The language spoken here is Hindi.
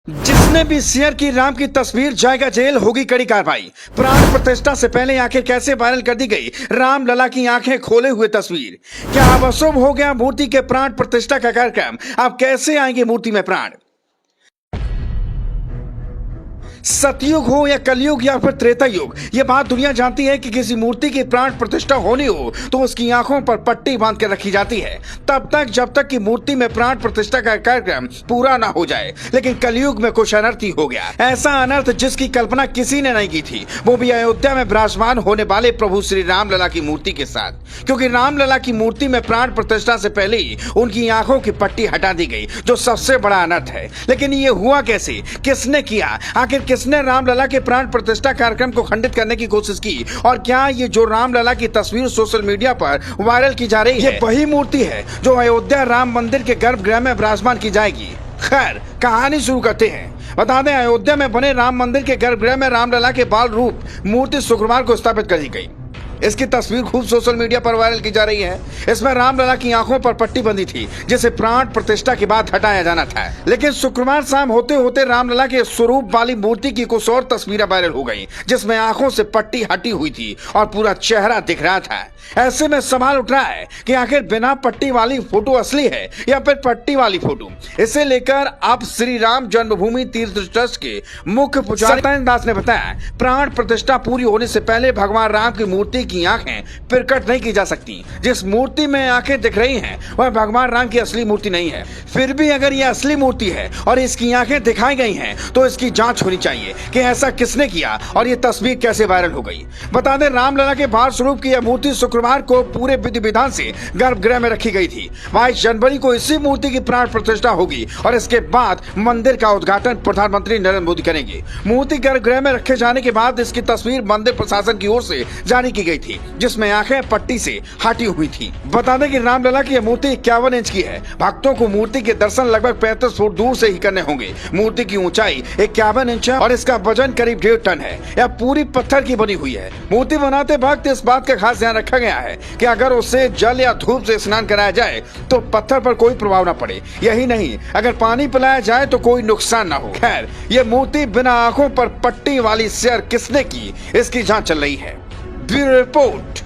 जिसने भी शेयर की राम की तस्वीर जाएगा जेल, होगी कड़ी कार्रवाई। प्राण प्रतिष्ठा से पहले आंखें कैसे वायरल कर दी गई राम लला की आंखें खोले हुए तस्वीर। क्या अब अशुभ हो गया मूर्ति के प्राण प्रतिष्ठा का कार्यक्रम? अब कैसे आएंगे मूर्ति में प्राण? सतयुग हो या कलयुग या फिर त्रेता युग, ये बात दुनिया जानती है कि किसी मूर्ति की प्राण प्रतिष्ठा होनी हो तो उसकी आंखों पर पट्टी बांध कर रखी जाती है, तब तक जब तक कि मूर्ति में प्राण प्रतिष्ठा का कार्यक्रम पूरा ना हो जाए। लेकिन कलयुग में कुछ अनर्थ ही हो गया, ऐसा अनर्थ जिसकी कल्पना किसी ने नहीं की थी, वो भी अयोध्या में विराजमान होने वाले प्रभु श्री राम लला की मूर्ति के साथ। क्योंकि राम लला की मूर्ति में प्राण प्रतिष्ठा से पहले ही उनकी आंखों की पट्टी हटा दी गई, जो सबसे बड़ा अनर्थ है। लेकिन ये हुआ कैसे, किसने किया, आखिर किसने रामलला के प्राण प्रतिष्ठा कार्यक्रम को खंडित करने की कोशिश की? और क्या ये जो रामलला की तस्वीर सोशल मीडिया पर वायरल की जा रही है, ये वही मूर्ति है जो अयोध्या राम मंदिर के गर्भगृह में विराजमान की जाएगी? खैर, कहानी शुरू करते हैं। बता दें, अयोध्या में बने राम मंदिर के गर्भगृह में रामलला के बाल रूप मूर्ति शुक्रवार को स्थापित कर दी गई। इसकी तस्वीर खूब सोशल मीडिया पर वायरल की जा रही है। इसमें रामलला की आंखों पर पट्टी बंधी थी, जिसे प्राण प्रतिष्ठा के बाद हटाया जाना था। लेकिन शुक्रवार शाम होते होते रामलला के स्वरूप वाली मूर्ति की कुछ और तस्वीरें वायरल हो गई, जिसमें आंखों से पट्टी हटी हुई थी और पूरा चेहरा दिख रहा था। ऐसे में सवाल उठ रहा है कि आखिर बिना पट्टी वाली फोटो असली है या फिर पट्टी वाली फोटो। इसे लेकर अब श्री राम जन्मभूमि तीर्थ ट्रस्ट के मुख्य पुजारी सत्येंद्र दास ने बताया, प्राण प्रतिष्ठा पूरी होने से पहले भगवान राम की मूर्ति की आंखें प्रकट नहीं की जा सकती। जिस मूर्ति में आंखें दिख रही हैं, वह भगवान राम की असली मूर्ति नहीं है। फिर भी अगर यह असली मूर्ति है और इसकी आंखें दिखाई गई हैं, तो इसकी जांच होनी चाहिए कि ऐसा किसने किया और यह तस्वीर कैसे वायरल हो गई। बता दें, रामलला के बाल स्वरूप की यह मूर्ति शुक्रवार को पूरे विधि विधान से गर्भगृह में रखी गई थी। 22 जनवरी को इसी मूर्ति की प्राण प्रतिष्ठा होगी और इसके बाद मंदिर का उद्घाटन प्रधानमंत्री नरेंद्र मोदी करेंगे। मूर्ति गर्भगृह में रखे जाने के बाद इसकी तस्वीर मंदिर प्रशासन की ओर से जारी की गई थी, जिसमें आंखें पट्टी से हटी हुई थी। बता दें कि रामलला की मूर्ति 51 इंच की है। भक्तों को मूर्ति के दर्शन लगभग 35 फुट दूर से ही करने होंगे। मूर्ति की ऊंचाई 51 इंच है और इसका वजन करीब 1.5 टन है। यह पूरी पत्थर की बनी हुई है। मूर्ति बनाते वक्त इस बात का खास ध्यान रखा गया है कि अगर उसे जल या धूप से स्नान कराया जाए तो पत्थर पर कोई प्रभाव न पड़े। यही नहीं, अगर पानी पिलाया जाए तो कोई नुकसान न हो। खैर, ये मूर्ति बिना आंखों पर पट्टी वाली शेयर किसने की, इसकी जांच चल रही है। Bureau report.